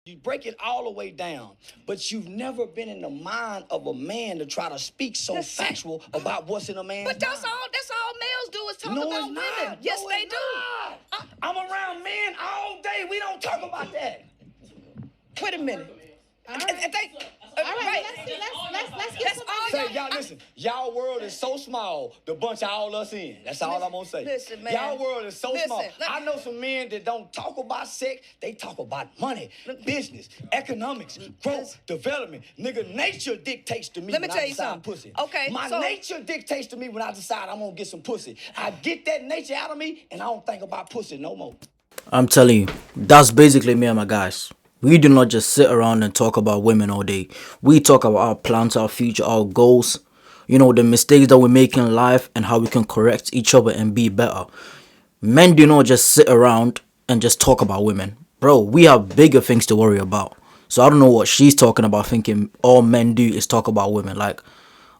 You break it all the way down, but you've never been in the mind of a man to try to speak so factual about what's in a man's mind. But that's all males do is talk about women. Yes, they do. I'm around men all day. We don't talk about that. Wait a minute. All right. Let's get some. Say, y'all listen. Y'all world is so small. The bunch of all us in. That's all I'm gonna say. Listen, man. Y'all world is so small. I know some men that don't talk about sex. They talk about money, business, economics, growth, development. Nigga, nature dictates to me. Let me when tell I you decide something. Pussy. Okay, my nature dictates to me when I decide I'm gonna get some pussy. I get that nature out of me, and I don't think about pussy no more. I'm telling you, that's basically me and my guys. We do not just sit around and talk about women all day. We talk about our plans, our future, our goals, you know, the mistakes that we make in life and how we can correct each other and be better. Men do not just sit around and just talk about women. Bro, we have bigger things to worry about. So I don't know what she's talking about, thinking all men do is talk about women. Like,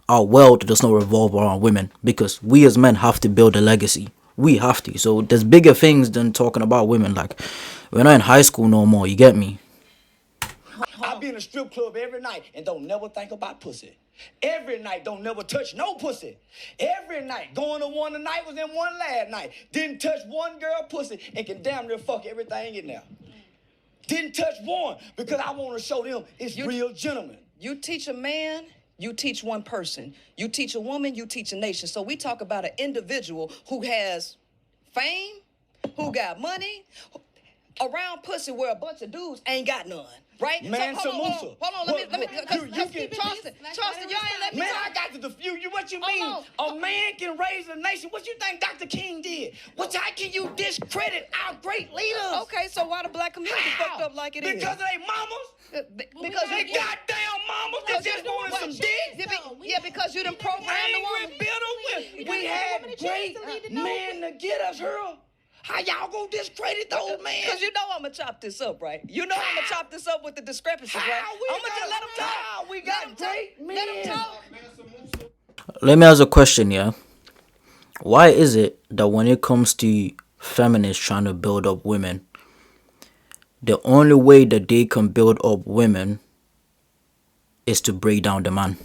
our world does not revolve around women because we as men have to build a legacy. We have to. So there's bigger things than talking about women. Like, we're not in high school no more, you get me? I be in a strip club every night and don't never think about pussy. Every night, don't never touch no pussy. Every night, going to one tonight was in one last night. Didn't touch one girl pussy and can damn near fuck everything in there. Didn't touch one because I want to show them it's real gentlemen. You teach a man, you teach one person. You teach a woman, you teach a nation. So we talk about an individual who has fame, who got money, around pussy where a bunch of dudes ain't got none. Right? Man, so, hold on, let me, Charleston, y'all ain't let me man, talk. I got to defuse you. What you mean? A man can raise a nation. What you think Dr. King did? How can you discredit our great leaders? Okay, so why the black community fucked up like it is? Because of their mamas? Because they goddamn mamas that just wanted some dick? Yeah, because you done programmed the woman. We had great men to get us here. How y'all gonna discredit those men? Because you know I'm gonna chop this up, right? You know I'm gonna chop this up with the discrepancies, right? I'm gonna just let them talk. We got great men. Let them talk. Let me ask a question, yeah? Why is it that when it comes to feminists trying to build up women, the only way that they can build up women is to break down the man?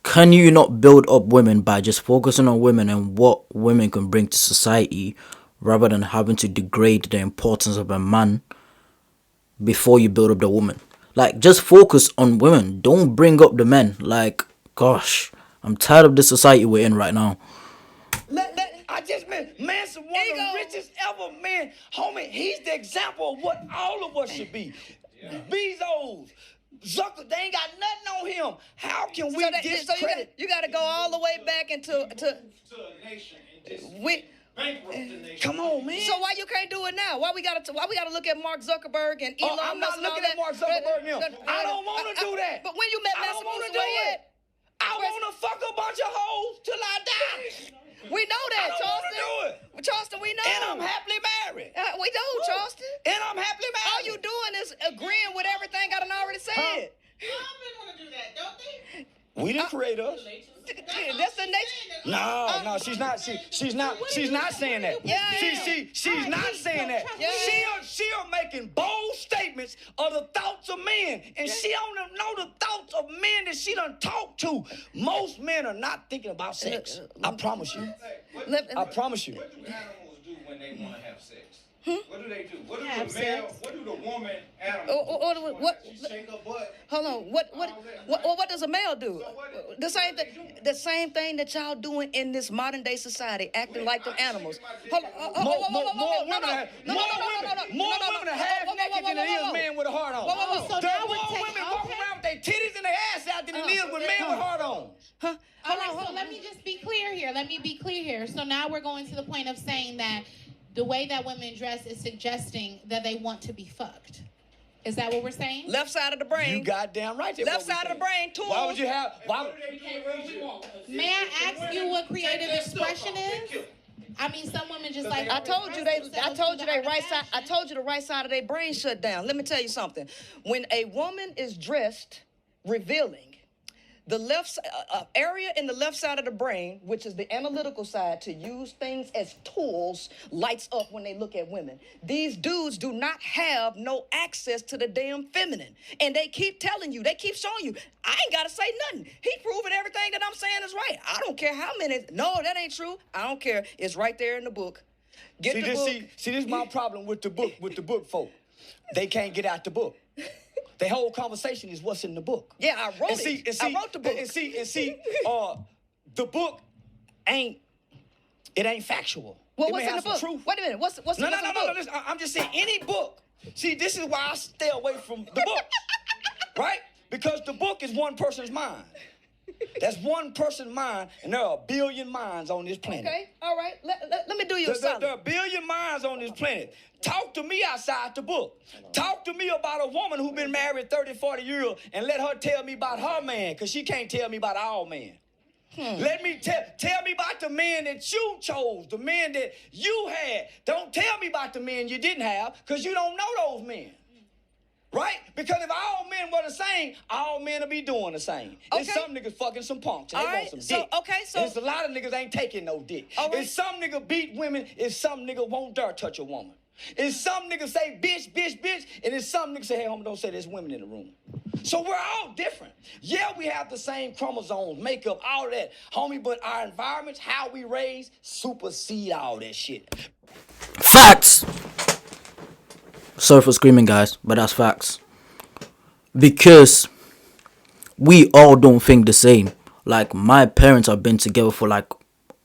Can you not build up women by just focusing on women and what women can bring to society rather than having to degrade the importance of a man before you build up the woman? Like, just focus on women. Don't bring up the men. Like, gosh, I'm tired of this society we're in right now. I just meant, man's one of the richest ever men. Homie, he's the example of what all of us should be. Bezos, Zucker, they ain't got nothing on him. How can we discredit? You got to go all the way back into a nation and just bankrupt the nation. Come on, man. So why you can't do it now? Why we gotta look at Mark Zuckerberg and Elon Musk? I'm not looking at Mark Zuckerberg now. I don't want to do that. But when you met I don't want to do it. I want to fuck a bunch of hoes till I die. We know that, Charleston. I don't want to do it. Charleston, we know. And I'm happily married. We know, Charleston. And I'm happily married. All you doing is agreeing with everything I done already said. Men want to do that, don't they? We didn't create us. That's the nature. No, she's not. She's not saying that. Yeah. She's not saying that. Yeah. She'll making bold statements of the thoughts of men, and she don't know the thoughts of men that she done talked to. Most men are not thinking about sex. I promise you. I promise you. What do animals do when they want to have sex? What do they do? What do the woman animal do? Shake her butt. Hold on. What does a male do? The same thing that y'all doing in this modern day society, acting like them animals. More women are half naked than it is men with a heart on. So There now are more we're women walking around with their titties and their ass out than it is with men with heart on. All right, so let me just be clear here. So now we're going to the point of saying that the way that women dress is suggesting that they want to be fucked. Is that what we're saying? Left side of the brain. You goddamn right. Left side of the brain, tools. Why would you have? May I ask you what creative expression is? I mean, some women just like. I told you the right side of their brain shut down. Let me tell you something. When a woman is dressed revealing, the left area in the left side of the brain, which is the analytical side, to use things as tools, lights up when they look at women. These dudes do not have no access to the damn feminine. And they keep telling you, they keep showing you, I ain't got to say nothing. He proving everything that I'm saying is right. I don't care how many. No, that ain't true. I don't care. It's right there in the book. Get the book. See, this is my problem with the book folk. They can't get out the book. The whole conversation is what's in the book. Yeah, I wrote it. I wrote the book. The book ain't factual. Well, it what's may in the have some book? truth. Wait a minute. What's in the book? Listen, I'm just saying any book. See, this is why I stay away from the book, right? Because the book is one person's mind. That's one person's mind, and there are a billion minds on this planet. Okay, all right. Let me do you a solid. There are a billion minds on this planet. Talk to me outside the book. Talk to me about a woman who's been married 30, 40 years and let her tell me about her man, because she can't tell me about our man. Let me tell me about the men that you chose, the men that you had. Don't tell me about the men you didn't have, because you don't know those men. Right? Because if all men were the same, all men would be doing the same. Okay. There's some niggas fucking some punks. And they want some dick. So There's a lot of niggas ain't taking no dick. All right. If some nigga beat women, if some nigga won't dare touch a woman. If some niggas say bitch, bitch, bitch, and if some niggas say, hey, homie, don't say there's women in the room. So we're all different. Yeah, we have the same chromosomes, makeup, all of that, homie, but our environments, how we raise, supersede all that shit. Facts. Sorry for screaming, guys, but that's facts. Because we all don't think the same. Like, my parents have been together for like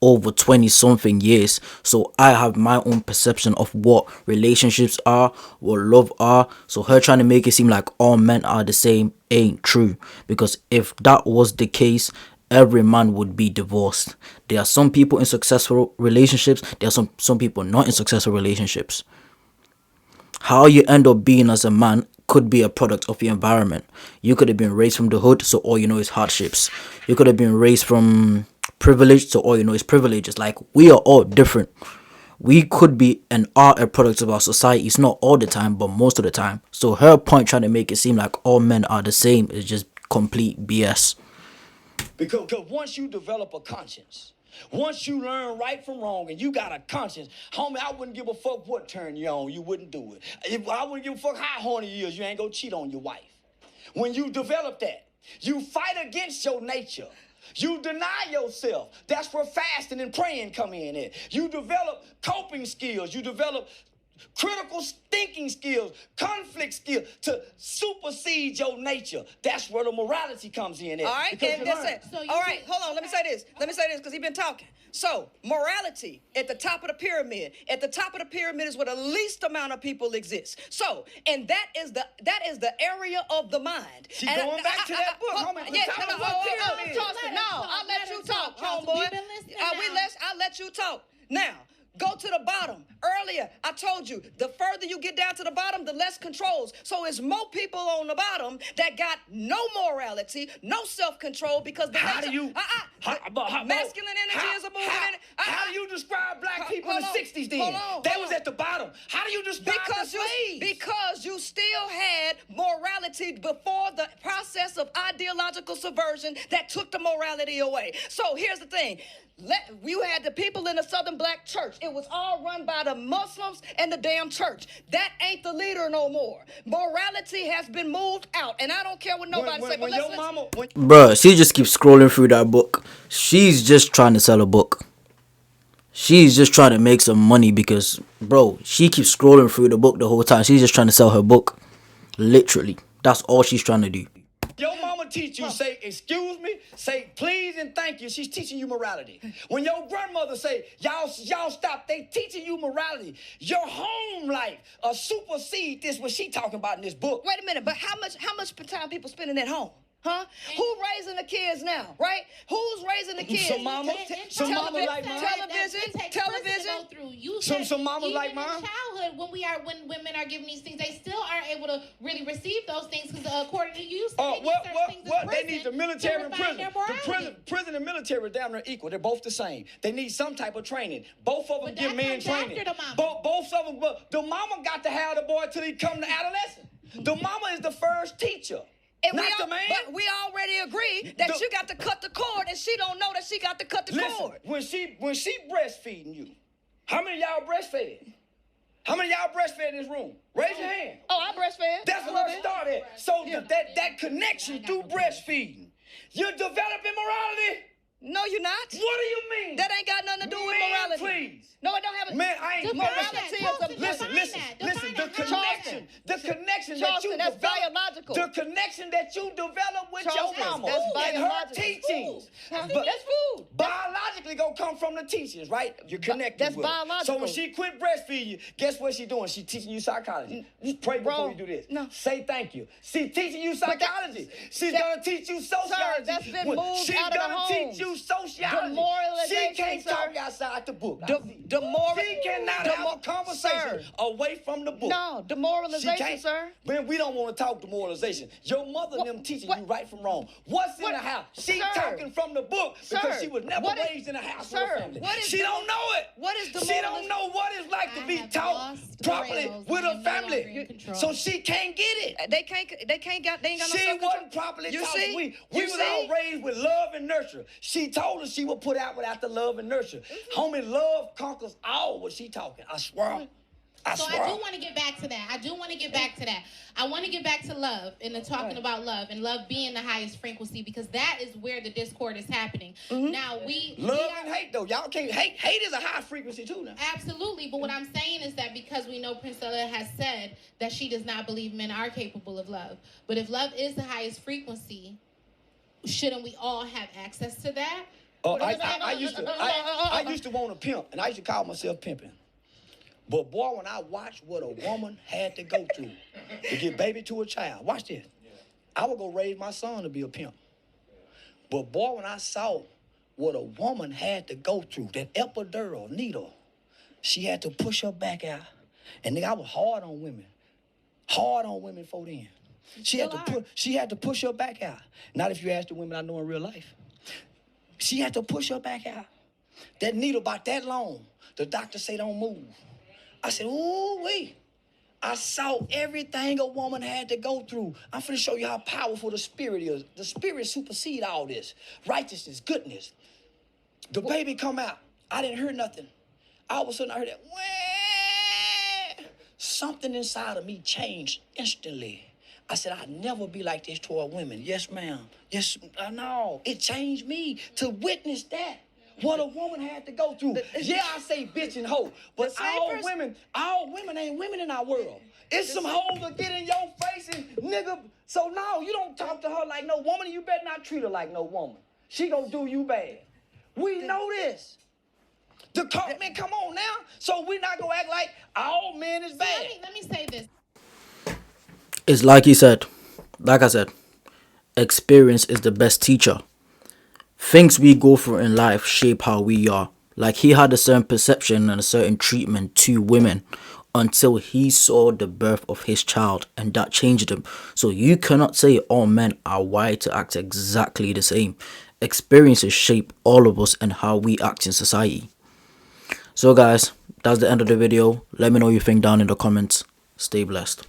over 20 something years, so I have my own perception of what relationships are, what love are. So her trying to make it seem like all men are the same ain't true, because if that was the case, every man would be divorced. There are some people in successful relationships, there are some people not in successful relationships. How you end up being as a man could be a product of your environment. You could have been raised from the hood, so all you know is hardships. You could have been raised from privilege, so all you know is privileges. Like, we are all different. We could be and are a product of our society. It's not all the time, but most of the time. So her point trying to make it seem like all men are the same is just complete BS. Because once you develop a conscience, once you learn right from wrong and you got a conscience, homie, I wouldn't give a fuck what turn you on, you wouldn't do it. If I wouldn't give a fuck how horny you is, you ain't gonna cheat on your wife. When you develop that, you fight against your nature. You deny yourself. That's where fasting and praying come in at. You develop coping skills. You develop critical thinking skills, conflict skills to supersede your nature. That's where the morality comes in at. All right, and that's it. All right, hold on. Let me say this, because he's been talking. So, morality at the top of the pyramid. At the top of the pyramid is where the least amount of people exist. So, and that is the area of the mind. She's going back to that book. I'll let you talk, homeboy. I'll let you talk. Now, go to the bottom. Earlier, I told you, the further you get down to the bottom, the less controls. So it's more people on the bottom that got no morality, no self-control, because the masculine energy is a movement. How do you describe black people in the 60s then? They was at the bottom. How do you describe the slaves? Because you still had morality before the process of ideological subversion that took the morality away. So here's the thing. You had the people in the Southern Black church. It was all run by the Muslims and the damn church. That ain't the leader no more. Morality has been moved out, and I don't care what nobody say. Bruh, she just keeps scrolling through that book. She's just trying to sell a book. She's just trying to make some money because, bro, she keeps scrolling through the book the whole time. She's just trying to sell her book. Literally. That's all she's trying to do. Your mama teach you, say, excuse me, say, please and thank you. She's teaching you morality. When your grandmother say, y'all stop, they teaching you morality. Your home life supersede this, what she talking about in this book. Wait a minute, but how much time people spending at home? Huh? Who raising the kids now, right? Who's raising the kids? Some mama like mine. Television. Some mama like mine. In childhood, when women are given these things, they still aren't able to really receive those things because according to you, they need the military and prison. Prison and military are down there equal. They're both the same. They need some type of training. Both of them give men training. Both of them, but the mama got to have the boy till he come to adolescence. The mama is the first teacher. And not the man. But we already agree that you got to cut the cord, and she don't know that she got to cut the cord. When she breastfeeding you, how many of y'all breastfed? How many of y'all breastfed in this room? Raise your hand. Oh, I breastfed. That's where it started. So that connection through breastfeeding, you're developing morality. No, you're not. What do you mean? That ain't got nothing to do with morality. Please. No, it don't have a... Man, I ain't... Morality is a... Listen, the connection that Charleston, you that's develop, biological. the connection that you develop with Charleston, your mama that's and her biological. teachings. That's food. Biologically gonna come from the teachings, right? You're connected That's with her. biological. So when she quit breastfeeding you, guess what she doing? She teaching you psychology. Just pray before you do this. No. Say thank you. She teaching you psychology. She's gonna teach you sociology. Sir, that's been moved out of the home. She's gonna teach you sociology. She can't talk outside the book. She cannot have a conversation away from the book. No, demoralization, sir. Man, we don't want to talk demoralization. Your mother and them teaching you right from wrong. What's in the house? She talking from the book because she was never raised in a house with a family. She don't know it. What is demoralization? She don't know what it's like to be taught properly with a family. So she can't get it. They ain't got no She self-control. wasn't properly taught. We was all raised with love and nurture. She told us she would put out without the love and nurture. Homie, love conquers all what she talking. I swear. I do want to get back to that. I want to get back to love and talking about love and love being the highest frequency, because that is where the discord is happening. Now love and hate though. Y'all can't hate. Hate is a high frequency too now. Absolutely, but what I'm saying is that because we know Princella has said that she does not believe men are capable of love, but if love is the highest frequency, shouldn't we all have access to that? Oh, I used to want to pimp, and I used to call myself pimping. But boy, when I watched what a woman had to go through to give baby to a child, watch this. I would go raise my son to be a pimp. But boy, when I saw what a woman had to go through, that epidural needle, she had to push her back out. And nigga, I was hard on women before then. She had to push her back out. Not if you ask the women I know in real life. She had to push her back out. That needle about that long. The doctor say don't move. I said, ooh, wait. I saw everything a woman had to go through. I'm finna show you how powerful the spirit is. The spirit supersedes all this. Righteousness, goodness. The baby come out. I didn't hear nothing. All of a sudden I heard that, wah! Something inside of me changed instantly. I said, I'd never be like this toward women. Yes, ma'am. Yes, I know. It changed me to witness that. What a woman had to go through. Yeah, I say bitch and hoe, but all women ain't women in our world. It's some hoes that get in your face and nigga. So no, you don't talk to her like no woman. You better not treat her like no woman. She gonna do you bad. We know this. Man, come on now. So we not gonna act like all men is bad. Let me say this. It's like I said, experience is the best teacher. Things we go through in life shape how we are. Like he had a certain perception and a certain treatment to women until he saw the birth of his child, and that changed him. So you cannot say all men are wired to act exactly the same. Experiences shape all of us and how we act in society. So guys, that's the end of the video. Let me know what you think down in the comments. Stay blessed.